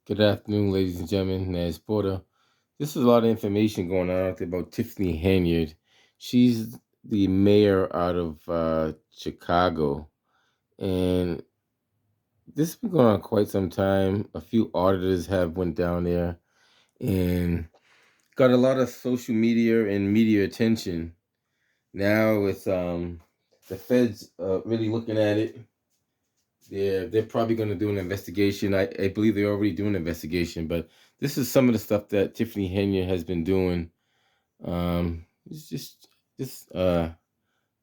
Good afternoon, ladies and gentlemen. Naz Porter. This is a lot of information going on out there about Tiffany Henyard. She's the mayor out of Chicago, and this has been going on quite some time. A few auditors have went down there and got a lot of social media and media attention. Now with the feds really looking at it, they're probably going to do an investigation. I believe they're already doing an investigation, but this is some of the stuff that Tiffany Henyard has been doing. It's just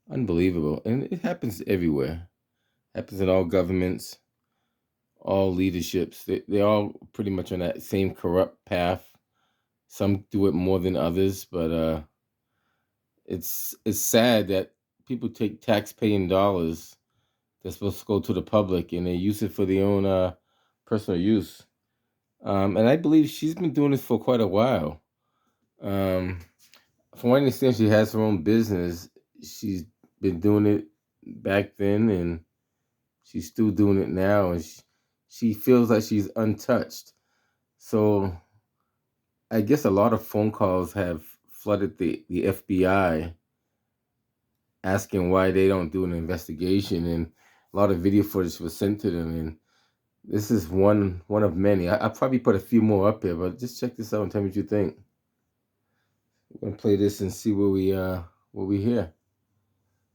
unbelievable, and it happens everywhere. Happens in all governments, all leaderships. They're all pretty much on that same corrupt path. Some do it more than others, but it's sad that people take tax-paying dollars that's supposed to go to the public and they use it for their own personal use. And I believe she's been doing this for quite a while. Um, from what I understand, she has her own business. She's been doing it back then, and she's still doing it now. And she feels like she's untouched. So I guess a lot of phone calls have flooded the FBI asking why they don't do an investigation, and a lot of video footage was sent to them. And this is one of many. I probably put a few more up here, but just check this out and tell me what you think. We're gonna play this and see what we hear.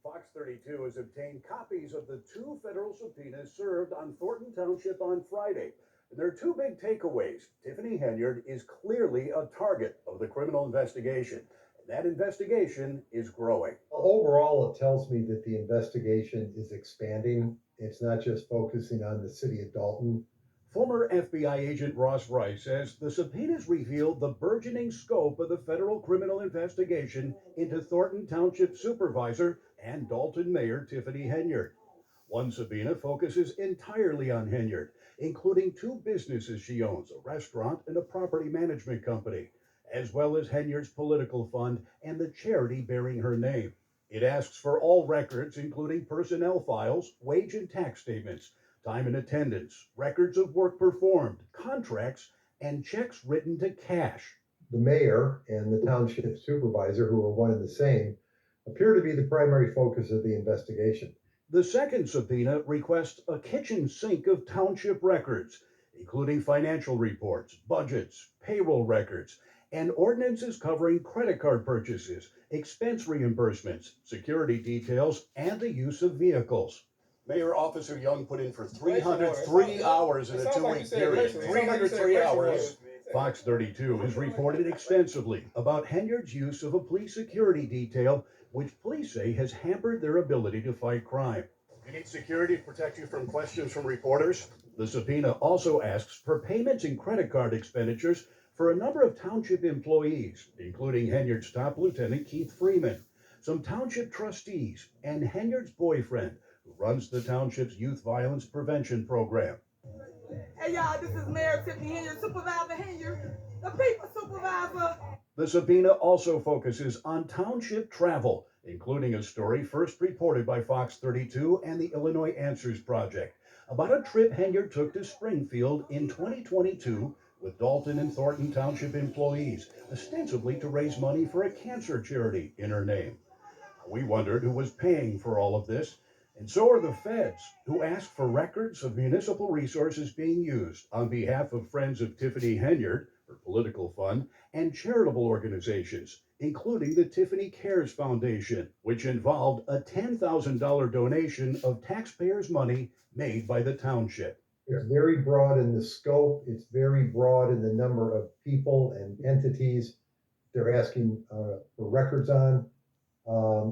Fox 32 has obtained copies of the two federal subpoenas served on Thornton Township on Friday. There are two big takeaways. Tiffany Henyard is clearly a target of the criminal investigation, and that investigation is growing. Overall, it tells me that the investigation is expanding. It's not just focusing on the city of Dalton. Former FBI agent Ross Rice says the subpoenas reveal the burgeoning scope of the federal criminal investigation into Thornton Township Supervisor and Dalton Mayor Tiffany Henyard. One subpoena focuses entirely on Henyard, including two businesses she owns, a restaurant and a property management company, as well as Henyard's political fund and the charity bearing her name. It asks for all records, including personnel files, wage and tax statements, time and attendance, records of work performed, contracts, and checks written to cash. The mayor and the township supervisor, who are one and the same, appear to be the primary focus of the investigation. The second subpoena requests a kitchen sink of township records, including financial reports, budgets, payroll records, and ordinances covering credit card purchases, expense reimbursements, security details, and the use of vehicles. Mayor Officer Young put in for 303 hours in a 2 week period. 303 hours. Fox 32 has reported extensively about Henyard's use of a police security detail, which police say has hampered their ability to fight crime. You need security to protect you from questions from reporters. The subpoena also asks for payments and credit card expenditures for a number of township employees, including Henyard's top lieutenant Keith Freeman, some township trustees, and Henyard's boyfriend, who runs the township's youth violence prevention program. Hey y'all, this is Mayor Tiffany Henyard, Supervisor Henyard, the people supervisor. The subpoena also focuses on township travel, including a story first reported by Fox 32 and the Illinois Answers Project about a trip Henyard took to Springfield in 2022 with Dalton and Thornton Township employees, ostensibly to raise money for a cancer charity in her name. We wondered who was paying for all of this, and so are the feds, who ask for records of municipal resources being used on behalf of Friends of Tiffany Henyard, her political fund, and charitable organizations, including the Tiffany Cares Foundation, which involved a $10,000 donation of taxpayers' money made by the township. It's very broad in the scope. It's very broad in the number of people and entities they're asking for records on.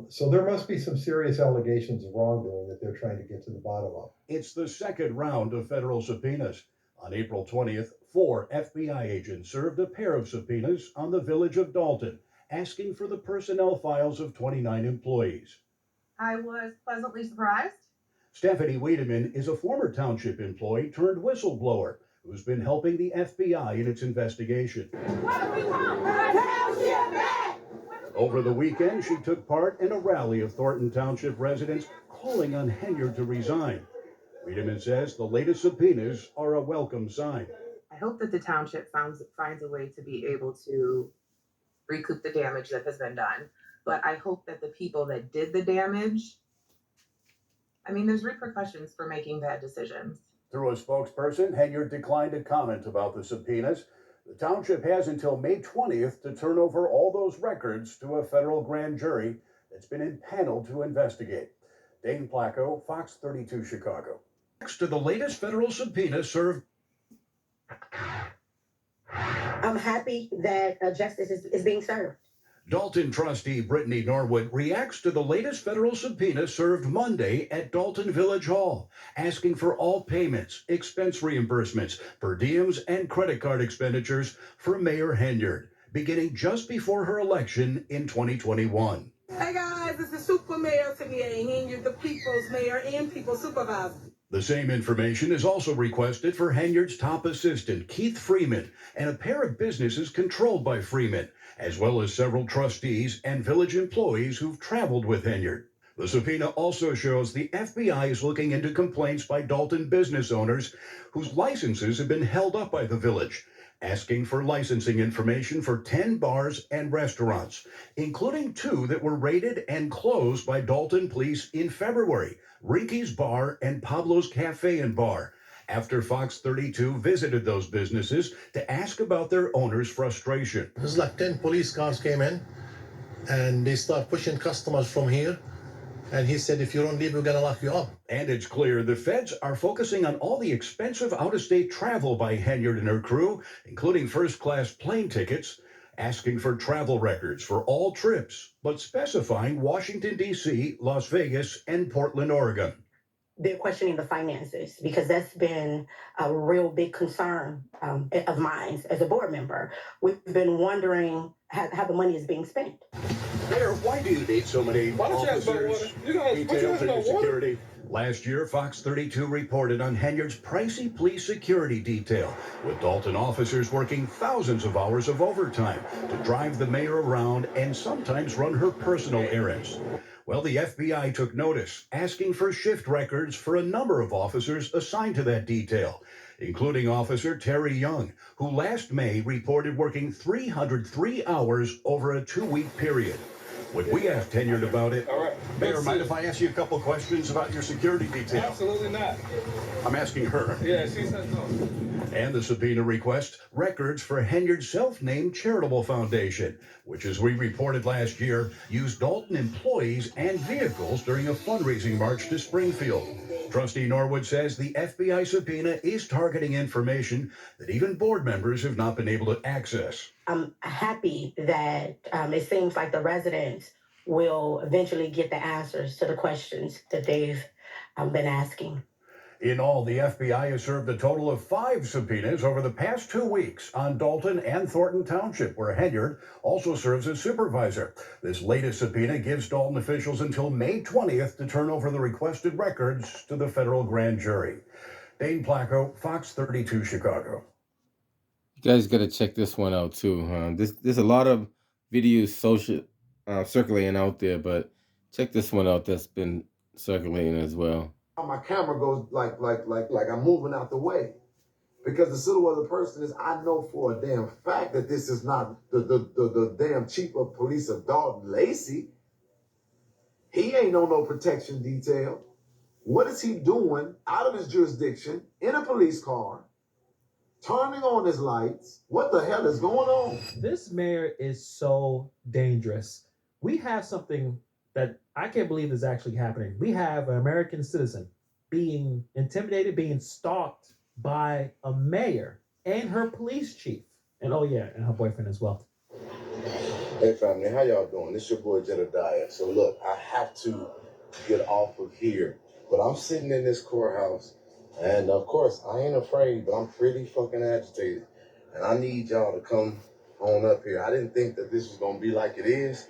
So there must be some serious allegations of wrongdoing that they're trying to get to the bottom of. It's the second round of federal subpoenas. On April 20th, 4 FBI agents served a pair of subpoenas on the village of Dalton, asking for the personnel files of 29 employees. I was pleasantly surprised. Stephanie Wiedemann is a former township employee turned whistleblower who's been helping the FBI in its investigation. What do we want? The township back! Over the weekend, she took part in a rally of Thornton Township residents calling on Henyard to resign. Wiedemann says the latest subpoenas are a welcome sign. I hope that the township finds a way to be able to recoup the damage that has been done. But I hope that the people that did the damage, I mean, there's repercussions for making bad decisions. Through a spokesperson, Henyard declined to comment about the subpoenas. The township has until May 20th to turn over all those records to a federal grand jury that's been impaneled to investigate. Dane Placco, Fox 32 Chicago. Next to the latest federal subpoena served. I'm happy that justice is being served. Dalton trustee Brittany Norwood reacts to the latest federal subpoena served Monday at Dalton Village Hall, asking for all payments, expense reimbursements, per diems, and credit card expenditures for Mayor Henyard, beginning just before her election in 2021. Hey guys, this is Super Mayor Tiffany Henyard, the People's Mayor and People's Supervisor. The same information is also requested for Henyard's top assistant, Keith Freeman, and a pair of businesses controlled by Freeman, as well as several trustees and village employees who've traveled with Henyard. The subpoena also shows the FBI is looking into complaints by Dalton business owners whose licenses have been held up by the village, asking for licensing information for 10 bars and restaurants, including 2 that were raided and closed by Dalton police in February, Rinky's Bar and Pablo's Cafe and Bar, after Fox 32 visited those businesses to ask about their owners' frustration. It was like 10 police cars came in and they start pushing customers from here. And he said, if you don't leave, we're going to lock you up. And it's clear the feds are focusing on all the expensive out-of-state travel by Henyard and her crew, including first-class plane tickets, asking for travel records for all trips, but specifying Washington, D.C., Las Vegas, and Portland, Oregon. They're questioning the finances because that's been a real big concern of mine as a board member. We've been wondering how the money is being spent. Mayor, why do you need so many officers, details, and security? Last year, Fox 32 reported on Henyard's pricey police security detail, with Dalton officers working thousands of hours of overtime to drive the mayor around and sometimes run her personal errands. Well, the FBI took notice, asking for shift records for a number of officers assigned to that detail, including Officer Terry Young, who last May reported working 303 hours over a 2-week period. When we asked Henyard about it, all right. Mayor, mind if I ask you a couple questions about your security detail? Absolutely not. I'm asking her. Yeah, she said no. And the subpoena request records for Henyard's self-named charitable foundation, which, as we reported last year, used Dalton employees and vehicles during a fundraising march to Springfield. Trustee Norwood says the FBI subpoena is targeting information that even board members have not been able to access. I'm happy that it seems like the residents will eventually get the answers to the questions that they've been asking. In all, the FBI has served a total of 5 subpoenas over the past 2 weeks on Dalton and Thornton Township, where Henyard also serves as supervisor. This latest subpoena gives Dalton officials until May 20th to turn over the requested records to the federal grand jury. Dane Placco, Fox 32 Chicago. You guys got to check this one out too. There's a lot of videos circulating out there, but check this one out that's been circulating as well. My camera goes like I'm moving out the way, because the silhouette of the person is, I know for a damn fact that this is not the damn chief of police of Dalton Lacey. He ain't on no protection detail. What is he doing out of his jurisdiction in a police car, turning on his lights? What the hell is going on? This mayor is so dangerous. We have something that I can't believe is actually happening. We have an American citizen being intimidated, being stalked by a mayor and her police chief. And oh yeah, and her boyfriend as well. Hey family, how y'all doing? This your boy Jedediah. So look, I have to get off of here, but I'm sitting in this courthouse, and of course I ain't afraid, but I'm pretty fucking agitated, and I need y'all to come on up here. I didn't think that this was gonna be like it is,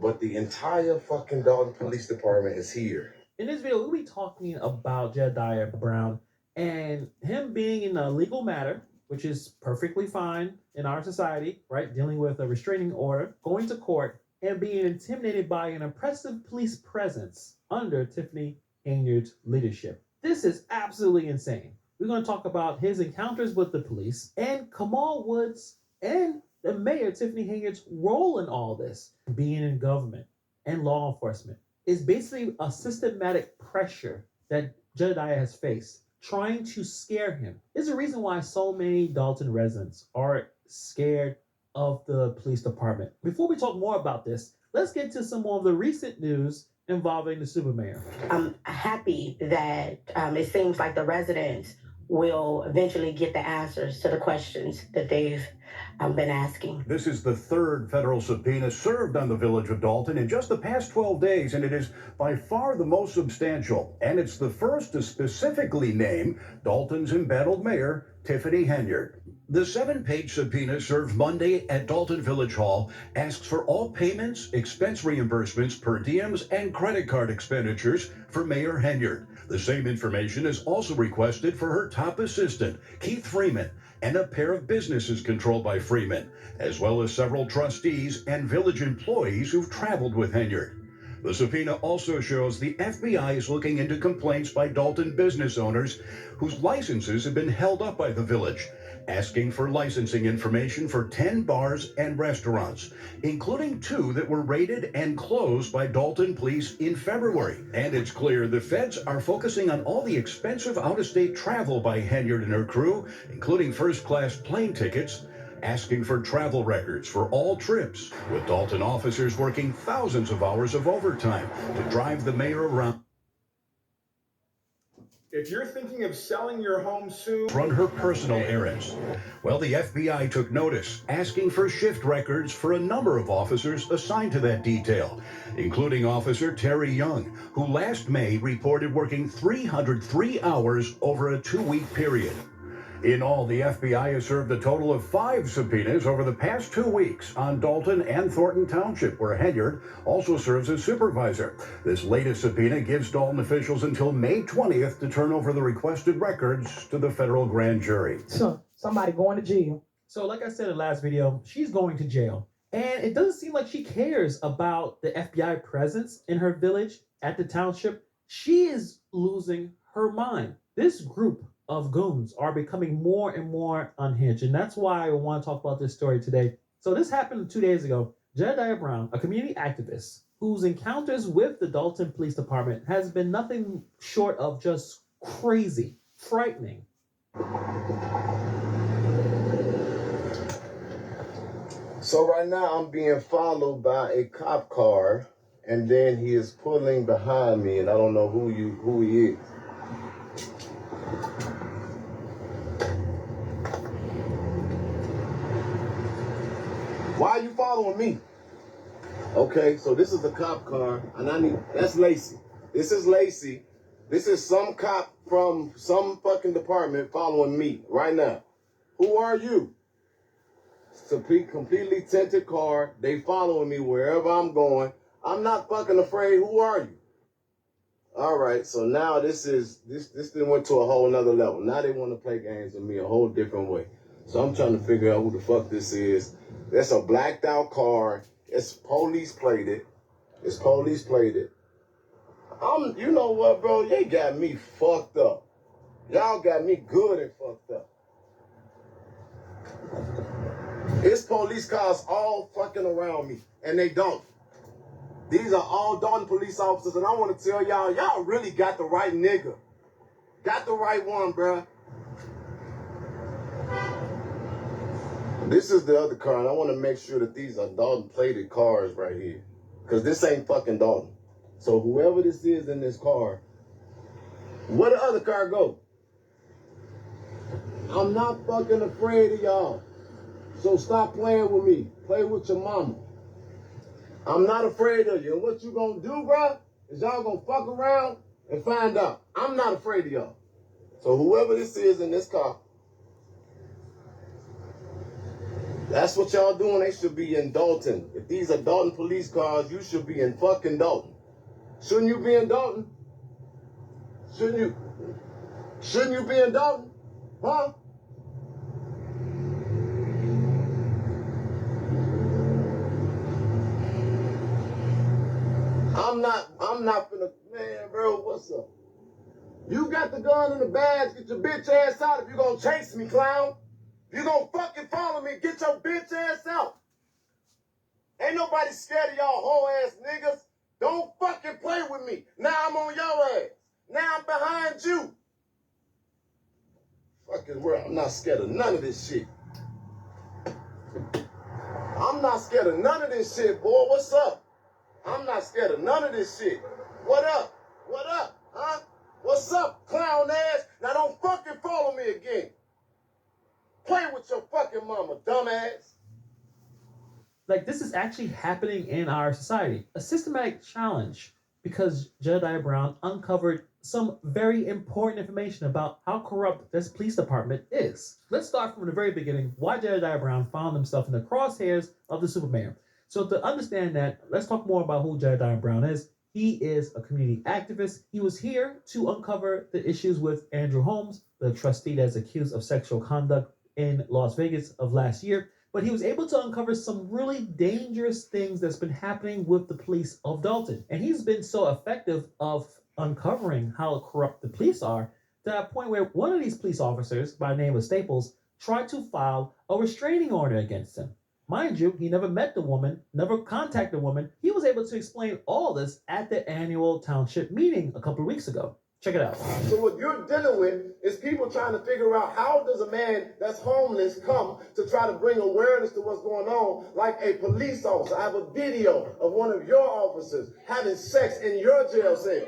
but the entire fucking Dalton Police Department is here. In this video, we'll be talking about Jedediah Brown and him being in a legal matter, which is perfectly fine in our society, right? Dealing with a restraining order, going to court, and being intimidated by an oppressive police presence under Tiffany Henyard's leadership. This is absolutely insane. We're going to talk about his encounters with the police and Kamal Woods and the mayor, Tiffany Henyard's role in all this. Being in government and law enforcement is basically a systematic pressure that Jedediah has faced, trying to scare him. There's a reason why so many Dalton residents are scared of the police department. Before we talk more about this, let's get to some more of the recent news involving the super mayor. I'm happy that it seems like the residents will eventually get the answers to the questions that they've been asking. This is the third federal subpoena served on the village of Dalton in just the past 12 days, and it is by far the most substantial. And it's the first to specifically name Dalton's embattled mayor, Tiffany Henyard. The 7-page subpoena served Monday at Dalton Village Hall asks for all payments, expense reimbursements, per diems, and credit card expenditures for Mayor Henyard. The same information is also requested for her top assistant, Keith Freeman, and a pair of businesses controlled by Freeman, as well as several trustees and village employees who've traveled with Henyard. The subpoena also shows the FBI is looking into complaints by Dalton business owners whose licenses have been held up by the village, asking for licensing information for 10 bars and restaurants, including 2 that were raided and closed by Dalton police in February. And it's clear the feds are focusing on all the expensive out-of-state travel by Henyard and her crew, including first-class plane tickets, asking for travel records for all trips, with Dalton officers working thousands of hours of overtime to drive the mayor around. If you're thinking of selling your home soon, Run her personal errands. Well, the FBI took notice, asking for shift records for a number of officers assigned to that detail, including Officer Terry Young, who last May reported working 303 hours over a 2-week period. In all, the FBI has served a total of 5 subpoenas over the past 2 weeks on Dalton and Thornton Township, where Henyard also serves as supervisor. This latest subpoena gives Dalton officials until May 20th to turn over the requested records to the federal grand jury. So, somebody going to jail. So, like I said in the last video, she's going to jail. And it doesn't seem like she cares about the FBI presence in her village at the township. She is losing her mind. This group of goons are becoming more and more unhinged. And that's why I want to talk about this story today. So this happened 2 days ago. Jedediah Brown, a community activist whose encounters with the Dalton Police Department has been nothing short of just crazy, frightening. So right now I'm being followed by a cop car, and then he is pulling behind me, and I don't know who he is. Why are you following me? Okay, so this is the cop car, and that's Lacey. This is Lacey. This is some cop from some fucking department following me right now. Who are you? It's a completely tinted car. They following me wherever I'm going. I'm not fucking afraid. Who are you? All right, so now this then went to a whole nother level. Now they want to play games with me a whole different way. So I'm trying to figure out who the fuck this is. That's a blacked out car. It's police plated. You know what, bro? You got me fucked up. Y'all got me good and fucked up. It's police cars all fucking around me, and they don't. These are all Dalton police officers, and I want to tell y'all really got the right nigga. Got the right one, bruh. This is the other car, and I want to make sure that these are Dalton-plated cars right here. Because this ain't fucking Dalton. So whoever this is in this car, where the other car go? I'm not fucking afraid of y'all. So stop playing with me. Play with your mama. I'm not afraid of you. And what you gonna do, bruh, is y'all gonna fuck around and find out. I'm not afraid of y'all. So whoever this is in this car, that's what y'all doing. They should be in Dalton. If these are Dalton police cars, you should be in fucking Dalton. Shouldn't you be in Dalton? Shouldn't you be in Dalton? Huh? I'm not finna, man, bro, what's up? You got the gun in the bag, get your bitch ass out if you gonna chase me, clown. If you gonna fucking follow me, get your bitch ass out. Ain't nobody scared of y'all whole ass niggas. Don't fucking play with me. Now I'm on your ass. Now I'm behind you. Fucking world, I'm not scared of none of this shit. I'm not scared of none of this shit, boy. What's up? I'm not scared of none of this shit. What up? What up? Huh? What's up, clown ass? Now don't fucking follow me again. Play with your fucking mama, dumbass. Like, this is actually happening in our society. A systematic challenge because Jedediah Brown uncovered some very important information about how corrupt this police department is. Let's start from the very beginning, why Jedediah Brown found himself in the crosshairs of the Superman. So to understand that, let's talk more about who Jedediah Brown is. He is a community activist. He was here to uncover the issues with Andrew Holmes, the trustee that's accused of sexual conduct in Las Vegas of last year. But he was able to uncover some really dangerous things that's been happening with the police of Dalton. And he's been so effective of uncovering how corrupt the police are to that point where one of these police officers by the name of Staples tried to file a restraining order against him. Mind you, he never met the woman, never contacted the woman. He was able to explain all this at the annual township meeting a couple of weeks ago. Check it out. So what you're dealing with is people trying to figure out how does a man that's homeless come to try to bring awareness to what's going on, like a police officer. I have a video of one of your officers having sex in your jail cell.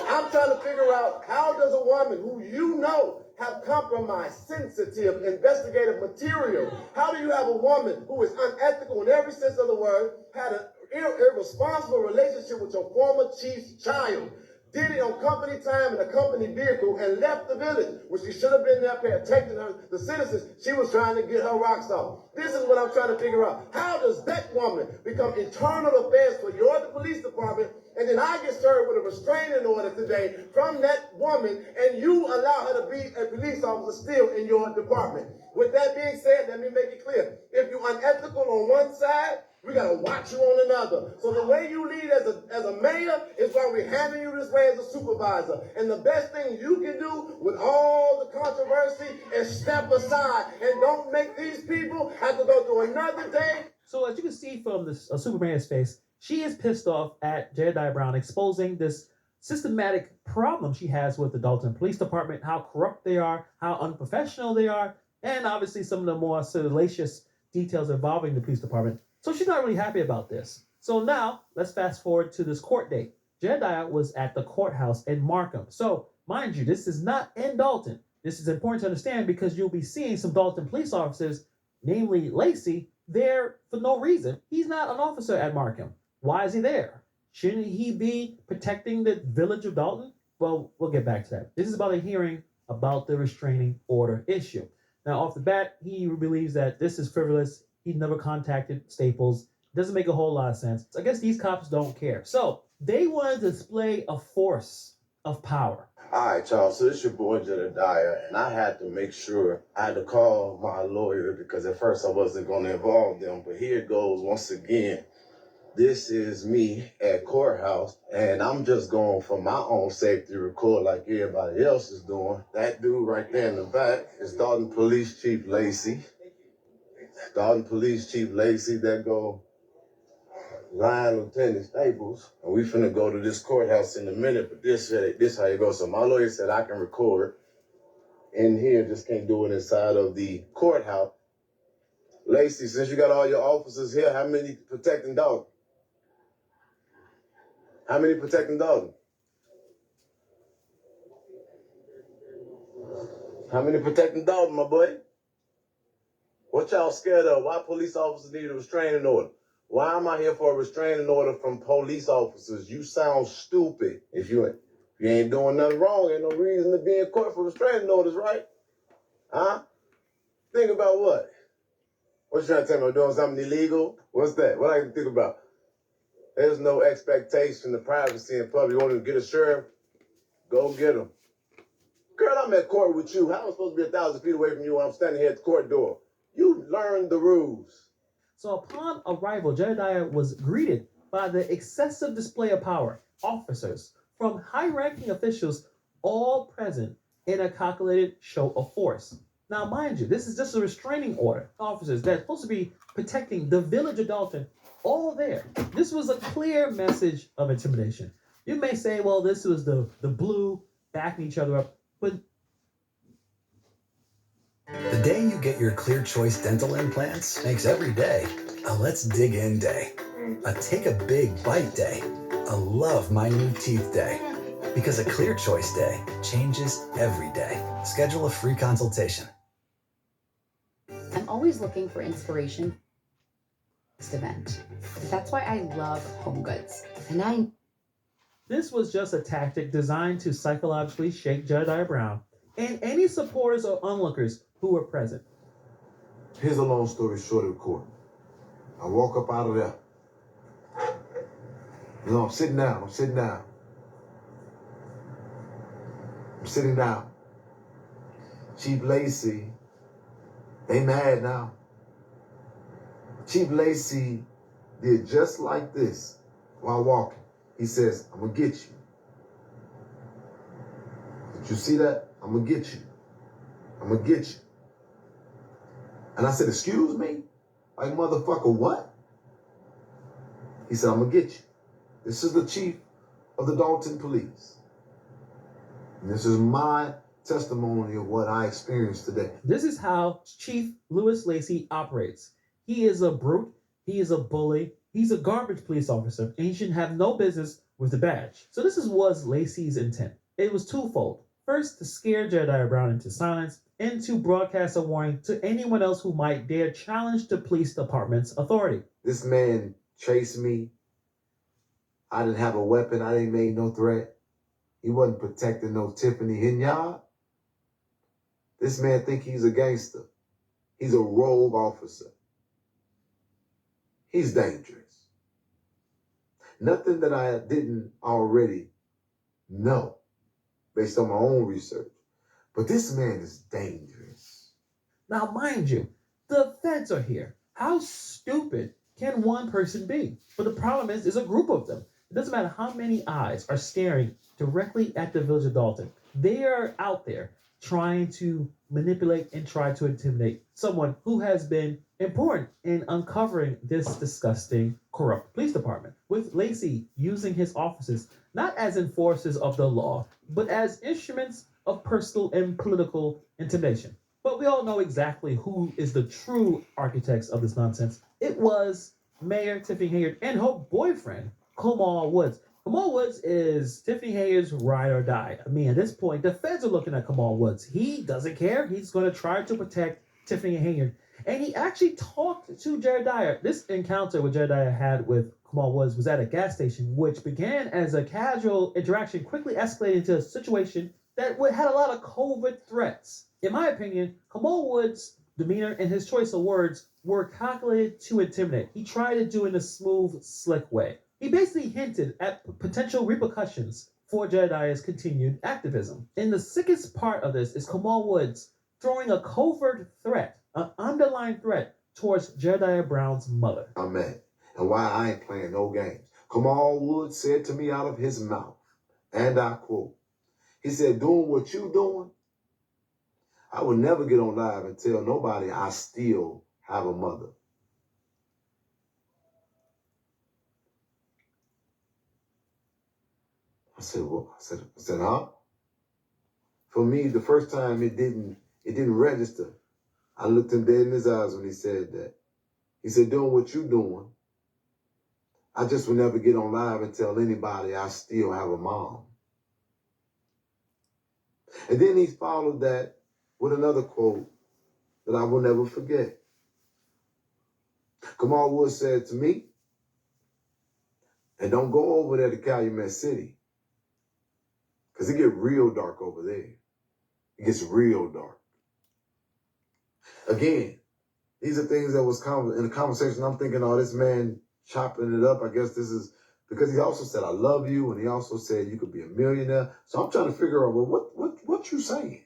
I'm trying to figure out how does a woman who you know have compromised, sensitive, investigative material, how do you have a woman who is unethical in every sense of the word, had an irresponsible relationship with your former chief's child, did it on company time in a company vehicle and left the village when she should have been there protecting the citizens? She was trying to get her rocks off. This is what I'm trying to figure out. How does that woman become internal affairs for your police department, and then I get served with a restraining order today from that woman, and you allow her to be a police officer still in your department? With that being said, let me make it clear. If you're unethical on one side, we gotta watch you on another. So the way you lead as a mayor is why we're handing you this way as a supervisor. And the best thing you can do with all the controversy is step aside and don't make these people have to go through another day. So as you can see from this Superman's face, she is pissed off at Jedediah Brown exposing this systematic problem she has with the Dalton Police Department, how corrupt they are, how unprofessional they are, and obviously some of the more salacious details involving the police department. So she's not really happy about this. So now let's fast forward to this court date. Jedediah was at the courthouse in Markham. So mind you, this is not in Dalton. This is important to understand because you'll be seeing some Dalton police officers, namely Lacey, there for no reason. He's not an officer at Markham. Why is he there? Shouldn't he be protecting the village of Dalton? Well, we'll get back to that. This is about a hearing about the restraining order issue. Now, off the bat, he believes that this is frivolous. He never contacted Staples. Doesn't make a whole lot of sense. I guess these cops don't care. So they want to display a force of power. All right, y'all. So this your boy Jedediah, and I had to make sure I had to call my lawyer because at first I wasn't going to involve them. But here it goes once again. This is me at courthouse, and I'm just going for my own safety record like everybody else is doing. That dude right there in the back is Dalton Police Chief Lacey. Dalton Police Chief Lacey, that go Line Lieutenant Staples. And we finna go to this courthouse in a minute, but this how it goes. So my lawyer said I can record in here, just can't do it inside of the courthouse. Lacey, since you got all your officers here, how many protecting Dalton? How many protecting Dalton? How many protecting Dalton, my boy? What y'all scared of? Why police officers need a restraining order? Why am I here for a restraining order from police officers? You sound stupid. If you ain't doing nothing wrong, ain't no reason to be in court for restraining orders, right? Huh? Think about what? What you trying to tell me? I'm doing something illegal? What's that? What I can think about? There's no expectation of privacy in public. You want to get a sheriff? Go get him. Girl, I'm at court with you. How am I supposed to be 1,000 feet away from you when I'm standing here at the court door? You learned the rules. So upon arrival, Jedediah was greeted by the excessive display of power. Officers from high-ranking officials, all present in a calculated show of force. Now, mind you, this is just a restraining order. Officers that's supposed to be protecting the village of Dalton, all there. This was a clear message of intimidation. You may say, well, this was the blue backing each other up, but the day you get your Clear Choice dental implants makes every day a let's dig in day, a take a big bite day, a love my new teeth day. Because a Clear Choice day changes every day. Schedule a free consultation. I'm always looking for inspiration. Next event. That's why I love Home Goods. And this was just a tactic designed to psychologically shake Jedediah Brown and any supporters or onlookers who were present. Here's a long story short of court. I walk up out of there. I'm sitting down. I'm sitting down. Chief Lacey, they mad now. Chief Lacey did just like this while walking. He says, I'm gonna get you. Did you see that? I'm gonna get you. I'm gonna get you. And I said, excuse me? Like, motherfucker, what? He said, I'm gonna get you. This is the chief of the Dalton Police. And this is my testimony of what I experienced today. This is how Chief Lewis Lacey operates. He is a brute. He is a bully. He's a garbage police officer, and he should have no business with the badge. So this was Lacey's intent. It was twofold. First, to scare Jedediah Brown into silence, and to broadcast a warning to anyone else who might dare challenge the police department's authority. This man chased me. I didn't have a weapon. I didn't make no threat. He wasn't protecting no Tiffany Henyard. This man think he's a gangster. He's a rogue officer. He's dangerous. Nothing that I didn't already know based on my own research. But this man is dangerous. Now, mind you, the feds are here. How stupid can one person be? But the problem is, there's a group of them. It doesn't matter how many eyes are staring directly at the village of Dalton. They are out there trying to manipulate and try to intimidate someone who has been important in uncovering this disgusting, corrupt police department, with Lacey using his officers not as enforcers of the law, but as instruments of personal and political intimidation. But we all know exactly who is the true architects of this nonsense. It was Mayor Tiffany Henyard and her boyfriend, Kamal Woods. Kamal Woods is Tiffany Henyard's ride or die. I mean, at this point, the feds are looking at Kamal Woods. He doesn't care. He's going to try to protect Tiffany Henyard. And he actually talked to Jedediah. This encounter with Jedediah had with Kamal Woods was at a gas station, which began as a casual interaction, quickly escalated into a situation that had a lot of covert threats. In my opinion, Kamal Woods' demeanor and his choice of words were calculated to intimidate. He tried to do it in a smooth, slick way. He basically hinted at potential repercussions for Jedediah's continued activism. And the sickest part of this is Kamal Woods throwing a covert threat, an underlying threat, towards Jedediah Brown's mother. I'm mad. And why I ain't playing no games. Kamal Woods said to me out of his mouth, and I quote, he said, doing what you doing, I would never get on live and tell nobody I still have a mother. I said, what? I said, huh? For me, the first time it didn't register. I looked him dead in his eyes when he said that. He said, doing what you doing, I just would never get on live and tell anybody I still have a mom. And then he followed that with another quote that I will never forget. Kamal Woods said to me, and don't go over there to Calumet City, because it gets real dark over there. It gets real dark. Again, these are things that was in the conversation. I'm thinking, oh, this man chopping it up. I guess this is because he also said, I love you. And he also said, you could be a millionaire. So I'm trying to figure out, well, what you saying?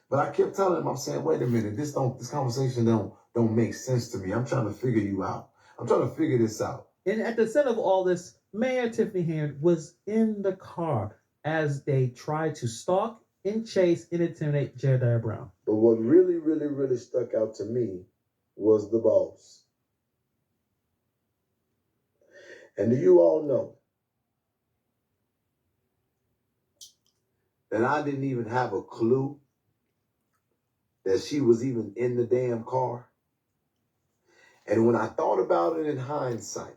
But I kept telling him, I'm saying, wait a minute, this conversation don't make sense to me. I'm trying to figure you out. I'm trying to figure this out. And at the center of all this, Mayor Tiffany Henyard was in the car as they tried to stalk and chase and intimidate Jedediah Brown. But what really, really, really stuck out to me was the boss. And do you all know that I didn't even have a clue that she was even in the damn car? And when I thought about it in hindsight,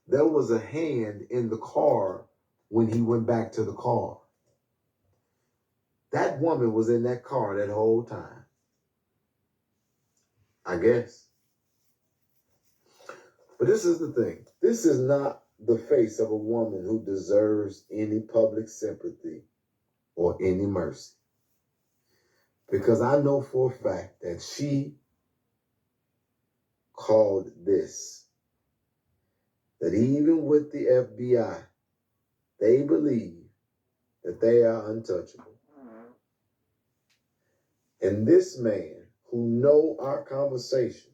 there was a hand in the car when he went back to the car. That woman was in that car that whole time, I guess. But this is the thing. This is not the face of a woman who deserves any public sympathy or any mercy. Because I know for a fact that she called this, that even with the FBI, they believe that they are untouchable. And this man who know our conversation,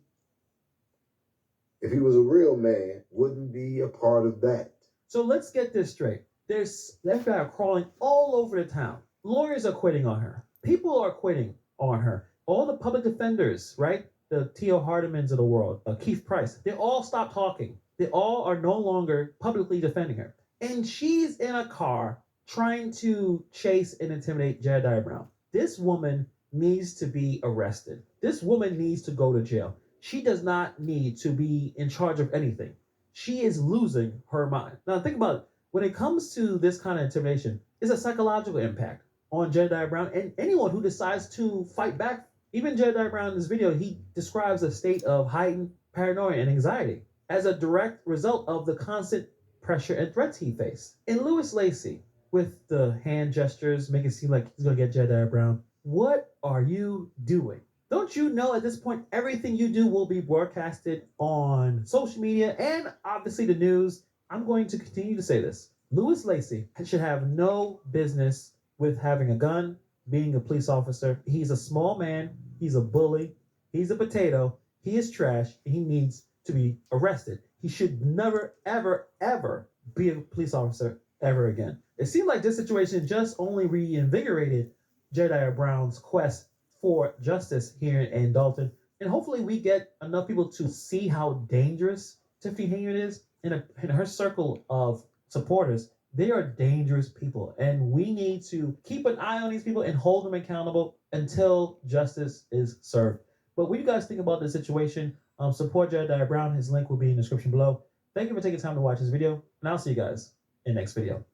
if he was a real man, wouldn't be a part of that. So let's get this straight. There's the FBI crawling all over the town. Lawyers are quitting on her. People are quitting on her. All the public defenders, right? The T.O. Hardimans of the world, Keith Price, they all stopped talking. They all are no longer publicly defending her. And she's in a car trying to chase and intimidate Jedediah Brown. This woman needs to be arrested. This woman needs to go to jail. She does not need to be in charge of anything. She is losing her mind. Now think about it. When it comes to this kind of intimidation, it's a psychological impact on Jedediah Brown and anyone who decides to fight back. Even Jedediah Brown in this video, he describes a state of heightened paranoia and anxiety as a direct result of the constant pressure and threats he faced. And Louis Lacy, with the hand gestures, making it seem like he's going to get Jedediah Brown, what are you doing? Don't you know at this point, everything you do will be broadcasted on social media and obviously the news? I'm going to continue to say this. Louis Lacy should have no business with having a gun, being a police officer. He's a small man. He's a bully. He's a potato. He is trash. He needs to be arrested. He should never, ever, ever be a police officer ever again. It seemed like this situation just only reinvigorated Jedediah Brown's quest for justice here in Dalton. And hopefully we get enough people to see how dangerous Tiffany Henyard is in her circle of supporters. They are dangerous people, and we need to keep an eye on these people and hold them accountable until justice is served. But what do you guys think about this situation? Support Jedediah Brown. His link will be in the description below. Thank you for taking time to watch this video, and I'll see you guys in the next video.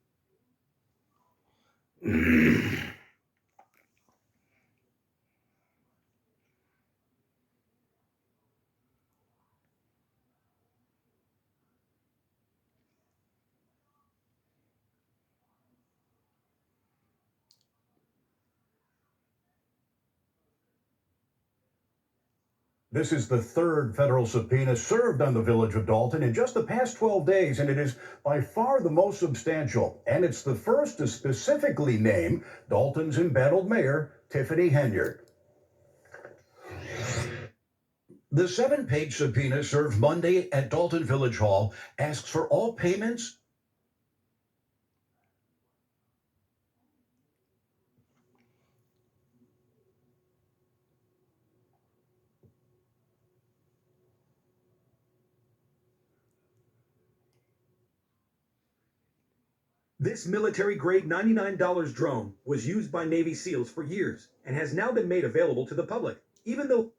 This is the third federal subpoena served on the village of Dalton in just the past 12 days, and it is by far the most substantial. And it's the first to specifically name Dalton's embattled mayor, Tiffany Henyard. The 7-page subpoena served Monday at Dalton Village Hall asks for all payments This military-grade $99 drone was used by Navy SEALs for years and has now been made available to the public, even though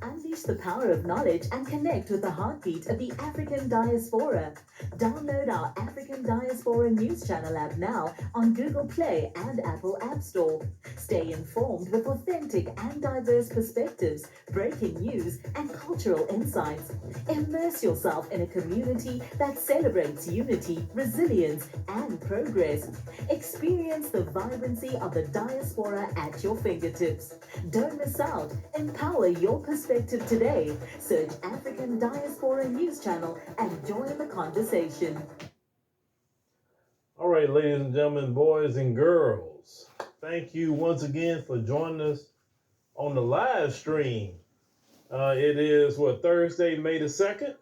Unleash the power of knowledge and connect with the heartbeat of the African diaspora. Download our African Diaspora News Channel app now on Google Play and Apple App Store. Stay informed with authentic and diverse perspectives, breaking news, and cultural insights. Immerse yourself in a community that celebrates unity, resilience, and progress. Experience the vibrancy of the diaspora at your fingertips. Don't miss out. Empower your perspective today. Search African Diaspora News Channel and join the conversation. All right, ladies and gentlemen, boys and girls, thank you once again for joining us on the live stream. It is Thursday, May the 2nd.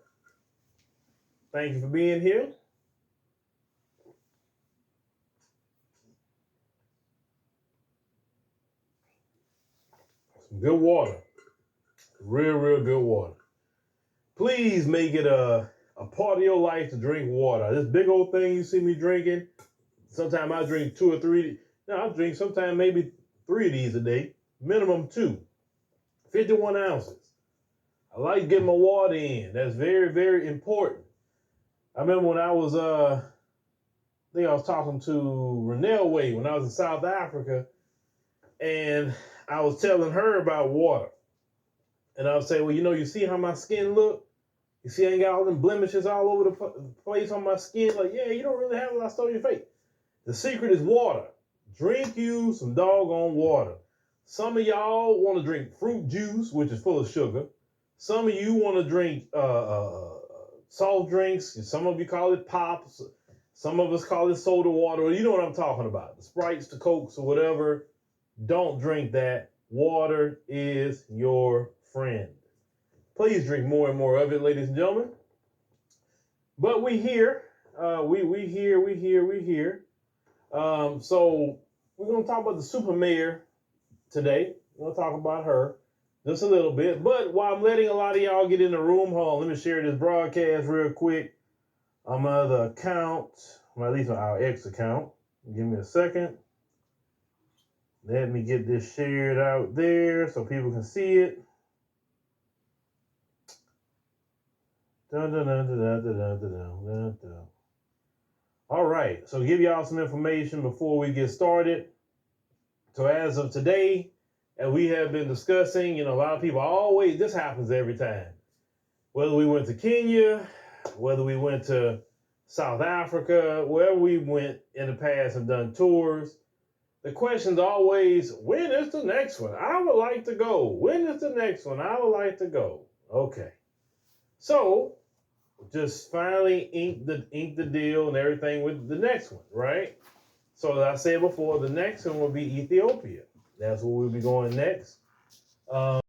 Thank you for being here. Some good water. Real good water. Please make it a part of your life to drink water. This big old thing you see me drinking, sometimes I drink 2 or 3. No, I drink sometimes maybe 3 of these a day. Minimum 2. 51 ounces. I like getting my water in. That's very important. I remember when I was, I think I was talking to Renelle Way when I was in South Africa, and I was telling her about water. And I was saying, well, you see how my skin look? You see I ain't got all them blemishes all over the place on my skin? Like, yeah, you don't really have a lot of stuff on your face. The secret is water. Drink you some doggone water. Some of y'all want to drink fruit juice, which is full of sugar. Some of you want to drink soft drinks. Some of you call it pops. Some of us call it soda water. You know what I'm talking about. The Sprites, the Cokes, or whatever. Don't drink that. Water is your friend. Please drink more and more of it, ladies and gentlemen. But we here. We here. So we're going to talk about the super mayor today. We're going to talk about her just a little bit. But while I'm letting a lot of y'all get in the room, hold on, let me share this broadcast real quick on my other account, or at least on our X account. Give me a second. Let me get this shared out there so people can see it. All right, so give y'all some information before we get started. So as of today, as we have been discussing, a lot of people always, this happens every time. Whether we went to Kenya, whether we went to South Africa, wherever we went in the past and done tours, the question's always, when is the next one? I would like to go. When is the next one? I would like to go. Okay. So just finally ink the deal and everything with the next one, right? So as I said before, the next one will be Ethiopia. That's where we'll be going next.